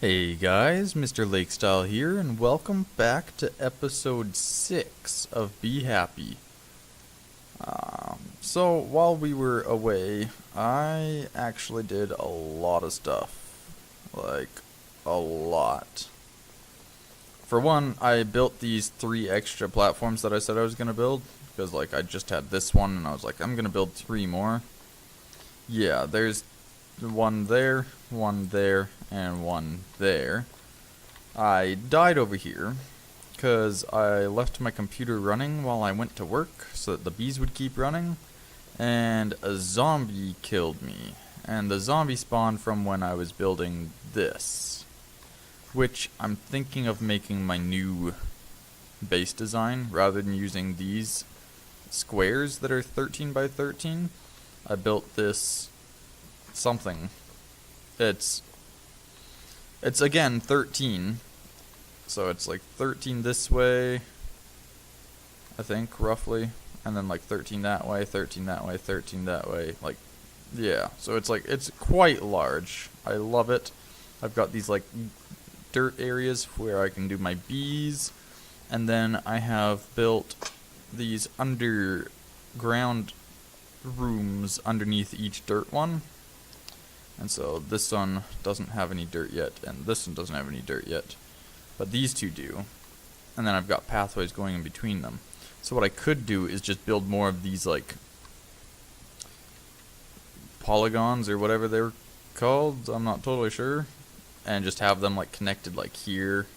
Hey guys, Mr. Lakestyle here, and welcome back to episode 6 of Be Happy. So, while we were away, I actually did a lot of stuff. Like, a lot. For one, I built these 3 extra platforms that I said I was going to build, because like I just had this one, and I was like, I'm going to build 3 more. Yeah, there's one there, and one there. I died over here because I left my computer running while I went to work so that the bees would keep running, and a zombie killed me. And the zombie spawned from when I was building this, which I'm thinking of making my new base design rather than using these squares that are 13 by 13. I built this something. It's again 13, so it's like 13 this way, I think, roughly, and then like 13 that way, 13 that way, 13 that way, like, yeah, so it's like, it's quite large. I love it. I've got these like dirt areas where I can do my bees, and then I have built these underground rooms underneath each dirt one. And so this one doesn't have any dirt yet, and this one doesn't have any dirt yet. But these two do. And then I've got pathways going in between them. So what I could do is just build more of these, like, polygons or whatever they were called. I'm not totally sure. And just have them, like, connected, like, here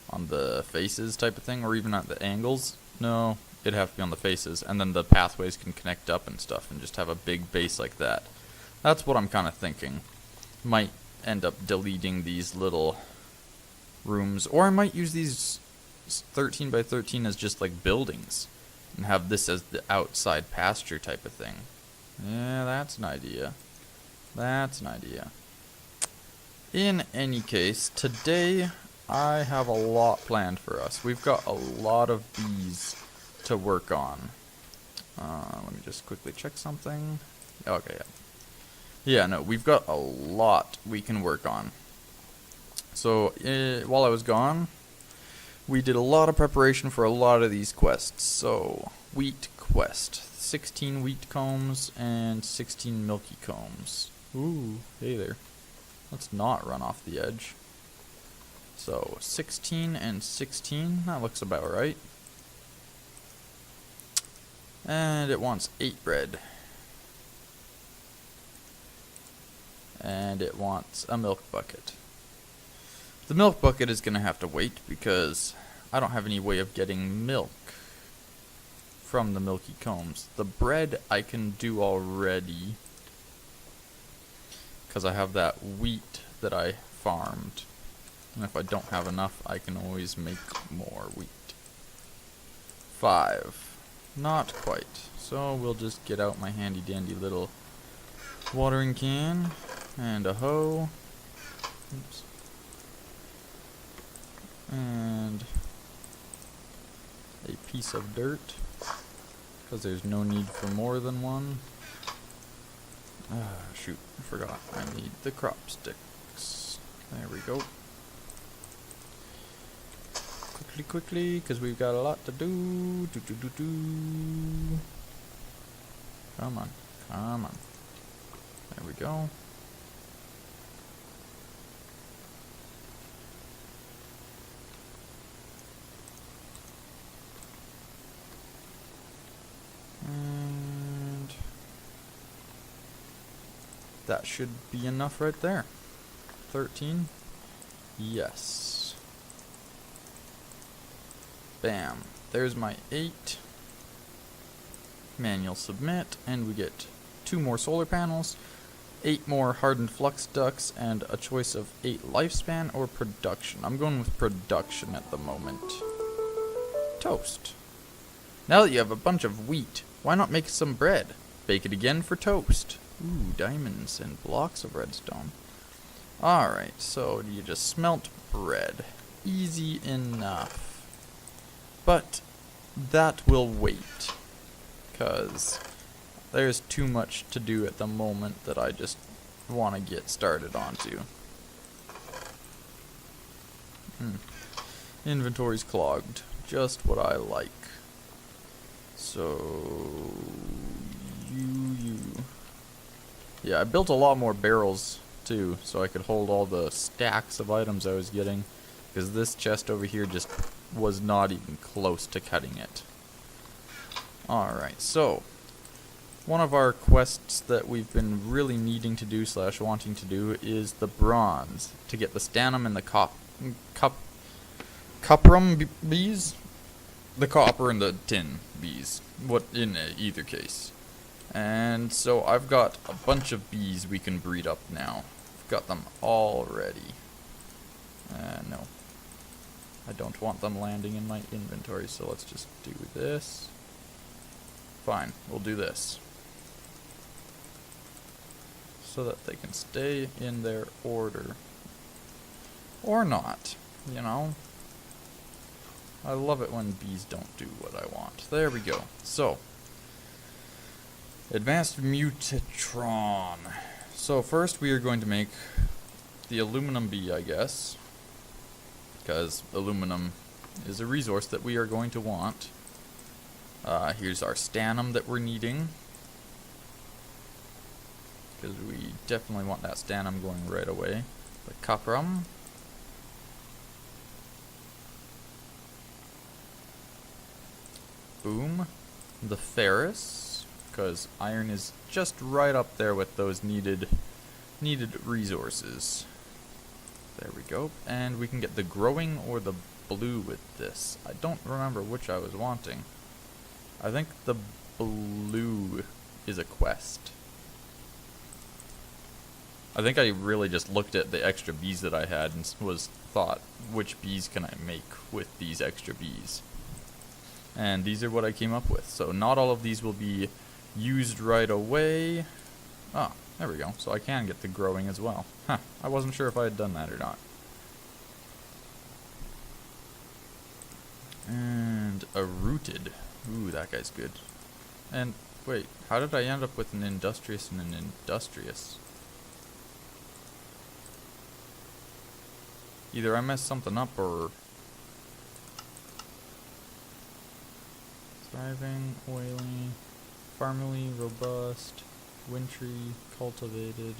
on the faces type of thing, or even at the angles. No, it'd have to be on the faces. And then the pathways can connect up and stuff, and just have a big base like that. That's what I'm kind of thinking. Might end up deleting these little rooms, or I might use these 13 by 13 as just like buildings, and have this as the outside pasture type of thing. Yeah, that's an idea. That's an idea. In any case, today I have a lot planned for us. We've got a lot of bees to work on. Let me just quickly check something. Okay, yeah. Yeah, no, we've got a lot we can work on. So, while I was gone, we did a lot of preparation for a lot of these quests. So, wheat quest. 16 wheat combs and 16 milky combs. Ooh, hey there. Let's not run off the edge. So, 16 and 16, that looks about right. And it wants 8 bread. And it wants a milk bucket. The milk bucket is going to have to wait because I don't have any way of getting milk from the milky combs. The bread I can do already because I have that wheat that I farmed. And if I don't have enough, I can always make more wheat. 5. Not quite. So we'll just get out my handy dandy little watering can. And a hoe. Oops. And a piece of dirt, because there's no need for more than one. Shoot, I forgot. I need the crop sticks. There we go. Quickly, because we've got a lot to do. Come on. There we go. And that should be enough right there. 13. Yes. Bam. There's my 8. Manual submit, and we get 2 more solar panels, 8 more hardened flux ducts, and a choice of 8 lifespan or production. I'm going with production at the moment. Toast. Now that you have a bunch of wheat, why not make some bread? Bake it again for toast. Ooh, diamonds and blocks of redstone. Alright, so you just smelt bread. Easy enough. But that will wait, because there's too much to do at the moment that I just want to get started onto. Inventory's clogged. Just what I like. So... you... Yeah, I built a lot more barrels, too, so I could hold all the stacks of items I was getting. Because this chest over here just was not even close to cutting it. Alright, so... one of our quests that we've been really needing to do / wanting to do is the bronze. To get the stannum and the coprum bees? The copper and the tin bees. What in either case. And so I've got a bunch of bees we can breed up now. I've got them all ready. No. I don't want them landing in my inventory, so let's just do this. Fine, we'll do this. So that they can stay in their order. Or not, you know. I love it when bees don't do what I want. There we go. So, advanced mutatron. So first we are going to make the aluminum bee, I guess. Because aluminum is a resource that we are going to want. Here's our stannum that we're needing. Because we definitely want that stannum going right away. The coprum. Boom. The ferrous. Because iron is just right up there with those needed resources. There we go. And we can get the growing or the blue with this. I don't remember which I was wanting. I think the blue is a quest. I think I really just looked at the extra bees that I had and thought, which bees can I make with these extra bees? And these are what I came up with. So not all of these will be used right away. Ah, there we go. So I can get the growing as well. Huh, I wasn't sure if I had done that or not. And a rooted. Ooh, that guy's good. And, wait, how did I end up with an industrious and an industrious? Either I messed something up or... thriving, oily, farmily, robust, wintry, cultivated.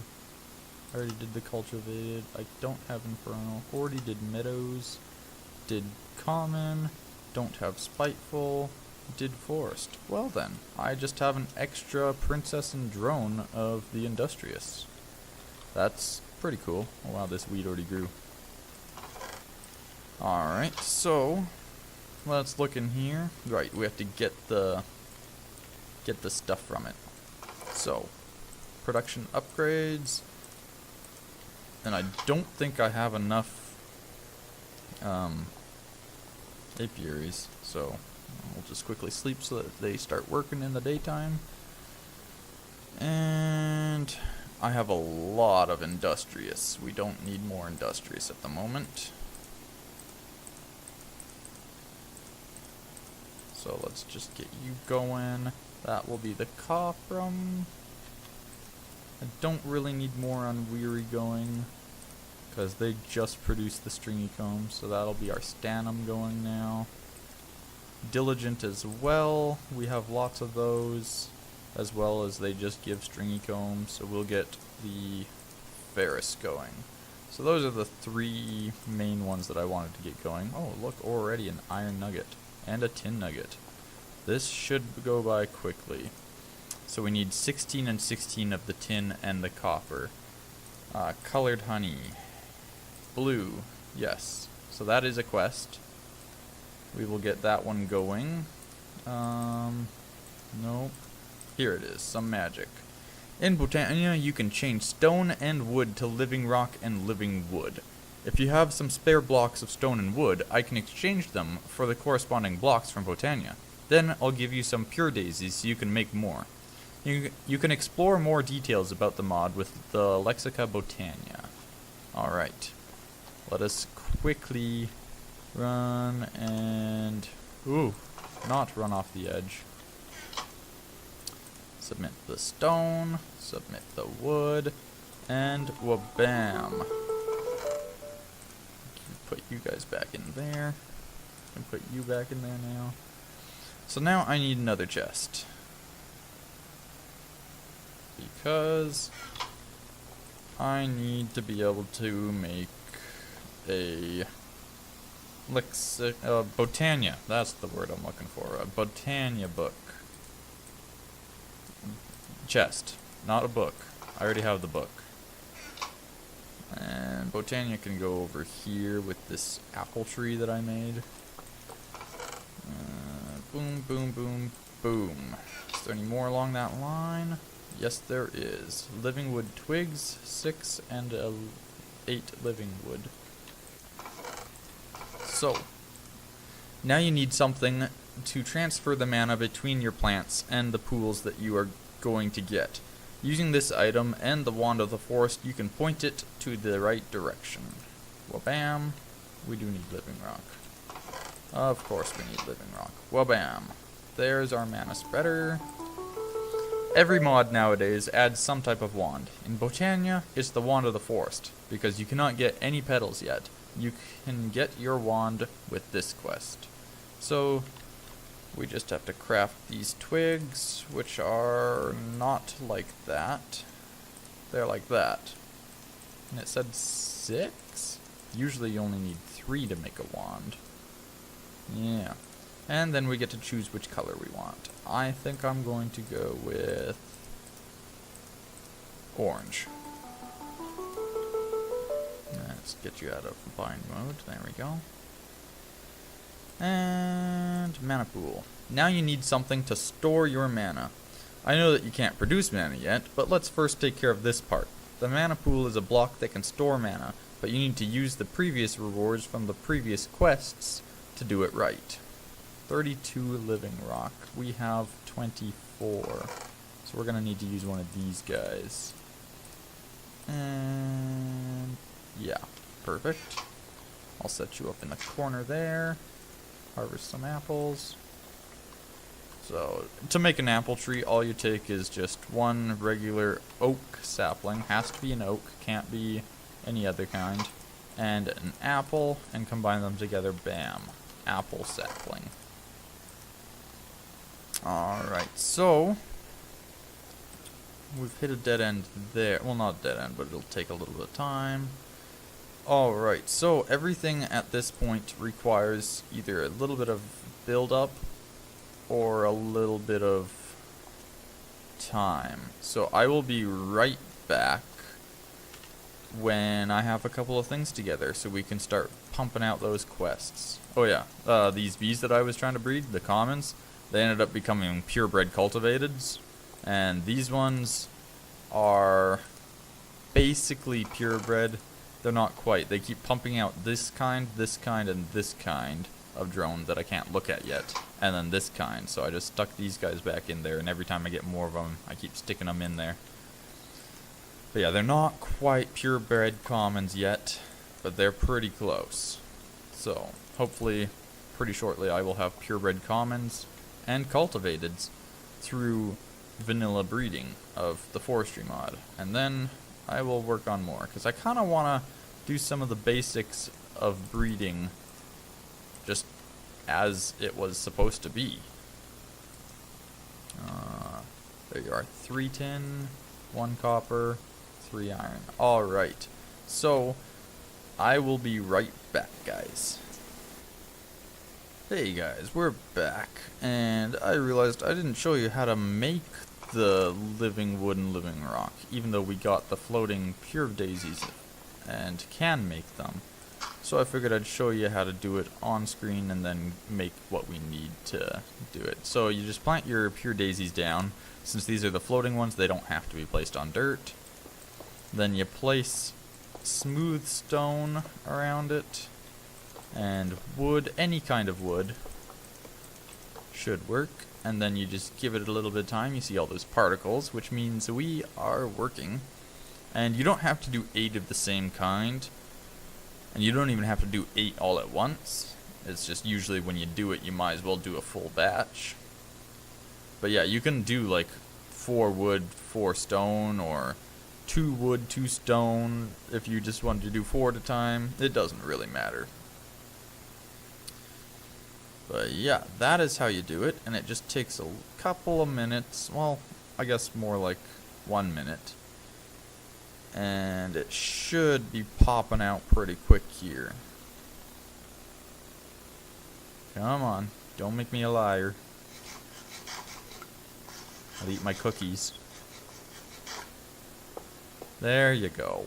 I already did the cultivated. I don't have infernal. Already did meadows. Did common. Don't have spiteful. Did forest. Well then, I just have an extra princess and drone of the industrious. That's pretty cool. Oh wow, this weed already grew. Alright, so let's look in here. Right, we have to get the stuff from it. So, production upgrades. And I don't think I have enough apiaries, so I'll just quickly sleep so that they start working in the daytime. And I have a lot of industrious. We don't need more industrious at the moment. So let's just get you going. That will be the coprum. I don't really need more unweary going, because they just produced the stringy comb, so that'll be our stannum going now. Diligent as well. We have lots of those, as well as they just give stringy comb, so we'll get the ferrous going. So those are the three main ones that I wanted to get going. Oh, look, already an iron nugget and a tin nugget. This should go by quickly. So we need 16 and 16 of the tin and the copper. Colored honey. Blue. Yes. So that is a quest. We will get that one going. Nope. Here it is. Some magic. In Botania, you can change stone and wood to living rock and living wood. If you have some spare blocks of stone and wood, I can exchange them for the corresponding blocks from Botania. Then I'll give you some pure daisies so you can make more. You can explore more details about the mod with the Lexica Botania. Alright. Let us quickly run and... ooh, not run off the edge. Submit the stone, submit the wood, and wabam. put you guys back in there. And put you back in there now. So now I need another chest. Because I need to be able to make a Botania. That's the word I'm looking for. A Botania book. Chest, not a book. I already have the book. And Botania can go over here with this apple tree that I made. Boom, boom, boom, boom. Is there any more along that line? Yes, there is. Living wood twigs, 6 and 8 living wood. So, now you need something to transfer the mana between your plants and the pools that you are going to get. Using this item and the Wand of the Forest, you can point it to the right direction. Wabam. We do need living rock. Of course we need living rock. Wabam. There's our mana spreader. Every mod nowadays adds some type of wand. In Botania, it's the Wand of the Forest, because you cannot get any petals yet. You can get your wand with this quest. So, we just have to craft these twigs, which are not like that. They're like that. And it said 6? Usually you only need 3 to make a wand. Yeah. And then we get to choose which color we want. I think I'm going to go with orange. Let's get you out of bind mode. There we go. And mana pool. Now you need something to store your mana. I know that you can't produce mana yet, but let's first take care of this part. The mana pool is a block that can store mana, but you need to use the previous rewards from the previous quests to do it right. 32 living rock. We have 24. So we're going to need to use one of these guys. And yeah, perfect. I'll set you up in the corner there. Harvest some apples. So, to make an apple tree, all you take is just one regular oak sapling. Has to be an oak, can't be any other kind. And an apple, and combine them together, bam. Apple sapling. Alright, so we've hit a dead end there. Well, not a dead end, but it'll take a little bit of time. Alright, so everything at this point requires either a little bit of build-up or a little bit of time. So I will be right back when I have a couple of things together so we can start pumping out those quests. Oh yeah, these bees that I was trying to breed, the commons, they ended up becoming purebred cultivateds, and these ones are basically purebred. They're not quite. They keep pumping out this kind, and this kind of drone that I can't look at yet, and then this kind. So I just stuck these guys back in there, and every time I get more of them, I keep sticking them in there. But yeah, they're not quite purebred commons yet, but they're pretty close. So hopefully, pretty shortly, I will have purebred commons and cultivateds through vanilla breeding of the forestry mod, and then I will work on more, because I kind of want to do some of the basics of breeding just as it was supposed to be. There you are. 3 tin, 1 copper, 3 iron. Alright, so I will be right back, guys. Hey guys, we're back, and I realized I didn't show you how to make the living wood and living rock, even though we got the floating pure daisies and can make them. So I figured I'd show you how to do it on screen and then make what we need to do it. So you just plant your pure daisies down. Since these are the floating ones, they don't have to be placed on dirt. Then you place smooth stone around it, and wood, any kind of wood should work. And then you just give it a little bit of time. You see all those particles, which means we are working. And you don't have to do 8 of the same kind. And you don't even have to do 8 all at once. It's just usually when you do it, you might as well do a full batch. But yeah, you can do like 4 wood, 4 stone, or 2 wood, 2 stone. If you just wanted to do 4 at a time, it doesn't really matter. But yeah, that is how you do it, and it just takes a couple of minutes. Well, I guess more like 1 minute. And it should be popping out pretty quick here. Come on, don't make me a liar. I'll eat my cookies. There you go.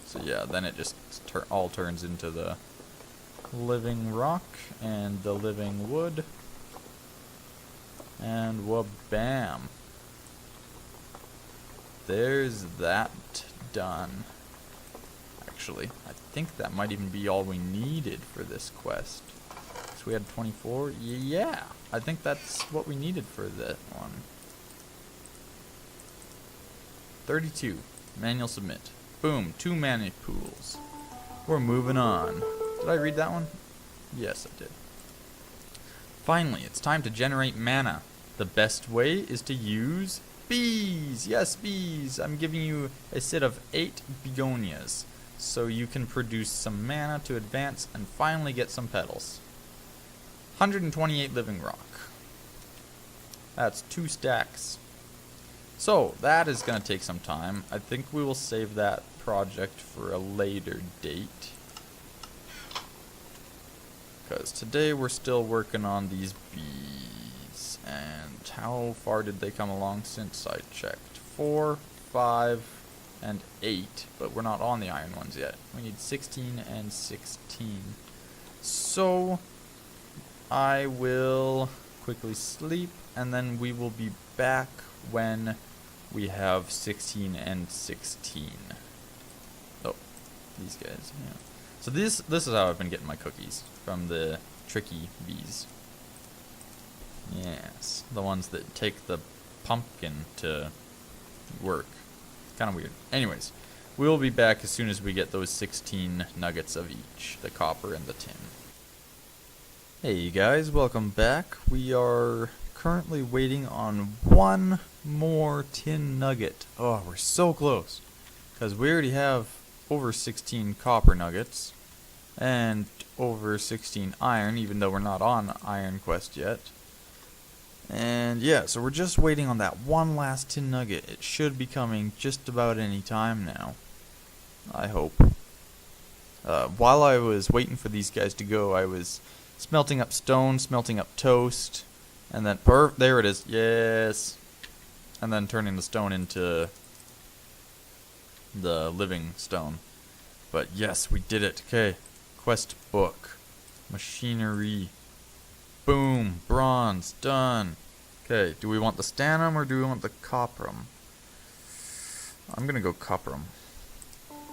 So yeah, then it just all turns into the living rock and the living wood. And wha-bam. There's that done. Actually, I think that might even be all we needed for this quest. So we had 24. Yeah, I think that's what we needed for that one. 32. Manual submit. Boom, 2 mana pools. We're moving on. Did I read that one? Yes, I did. Finally, it's time to generate mana. The best way is to use bees. Yes, bees. I'm giving you a set of 8 begonias, so you can produce some mana to advance and finally get some petals. 128 living rock. That's 2 stacks. So, that is going to take some time. I think we will save that project for a later date. Because today we're still working on these bees. And how far did they come along since I checked? 4, 5, and 8. But we're not on the iron ones yet. We need 16 and 16. So, I will quickly sleep. And then we will be back when we have 16 and 16. Oh, these guys, yeah. So this is how I've been getting my cookies, from the tricky bees. Yes, the ones that take the pumpkin to work. Kind of weird. Anyways, we'll be back as soon as we get those 16 nuggets of each, the copper and the tin. Hey you guys, welcome back. We are currently waiting on 1 more tin nugget. Oh, we're so close. Because we already have over 16 copper nuggets and over 16 iron, even though we're not on Iron Quest yet. And yeah, so we're just waiting on that one last tin nugget. It should be coming just about any time now, I hope. While I was waiting for these guys to go, I was smelting up stone, smelting up toast, and then there it is. Yes. And then turning the stone into the living stone. But yes, we did it. Okay. Quest book. Machinery. Boom. Bronze. Done. Okay. Do we want the stannum or do we want the copperum? I'm gonna go copperum.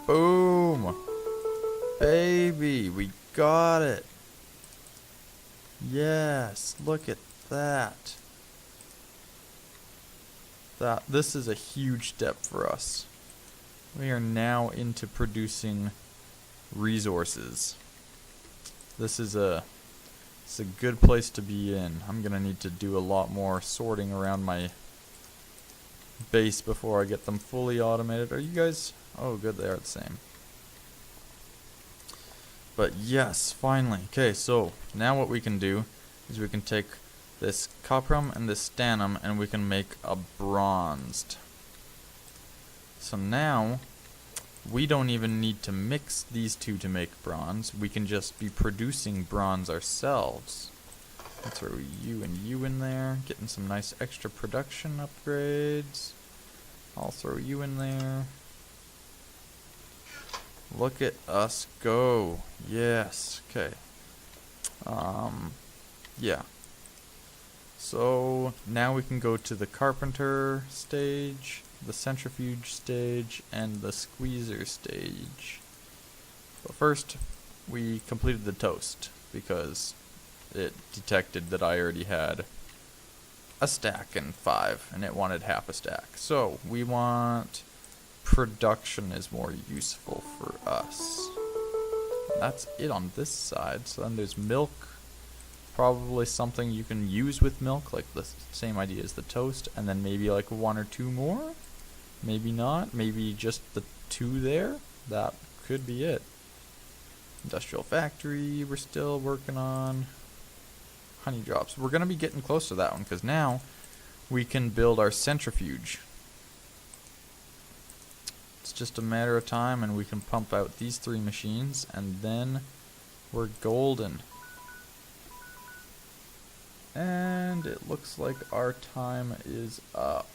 Boom. Baby. We got it. Yes. Look at that. This is a huge step for us. We are now into producing resources. This is a good place to be in. I'm gonna need to do a lot more sorting around my base before I get them fully automated. Are you guys? Oh, good, they are the same. But yes, finally. Okay, so now what we can do is we can take this copperum and this stannum and we can make a bronzed. So now we don't even need to mix these two to make bronze. We can just be producing bronze ourselves. Let's throw you and you in there, getting some nice extra production upgrades. I'll throw you in there. Look at us go. Yes. Okay. Yeah. So now we can go to the carpenter stage, the centrifuge stage, and the squeezer stage. But first, we completed the toast because it detected that I already had a stack and 5, and it wanted half a stack. So we want production is more useful for us. That's it on this side. So then there's milk. Probably something you can use with milk, like the same idea as the toast, and then maybe like 1 or 2 more. Maybe not. Maybe just the 2 there. That could be it. Industrial factory we're still working on. Honey drops. We're going to be getting close to that one because now we can build our centrifuge. It's just a matter of time and we can pump out these 3 machines and then we're golden. And it looks like our time is up.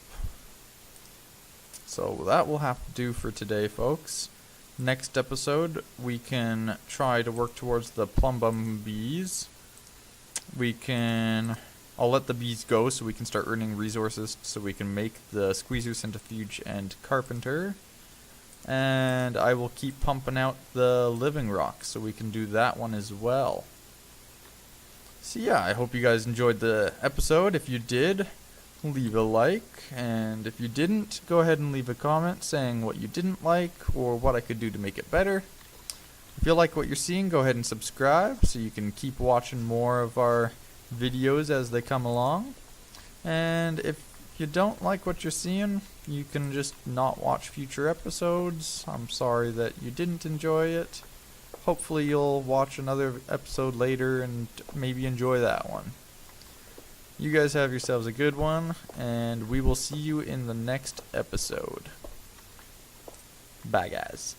So that will have to do for today, folks. Next episode, we can try to work towards the plum bum bees. I'll let the bees go so we can start earning resources so we can make the squeezer, centrifuge, and carpenter. And I will keep pumping out the living rock so we can do that one as well. So yeah, I hope you guys enjoyed the episode. If you did, leave a like, and if you didn't, go ahead and leave a comment saying what you didn't like or what I could do to make it better. If you like what you're seeing, go ahead and subscribe so you can keep watching more of our videos as they come along. And if you don't like what you're seeing, you can just not watch future episodes. I'm sorry that you didn't enjoy it. Hopefully you'll watch another episode later and maybe enjoy that one. You guys have yourselves a good one, and we will see you in the next episode. Bye, guys.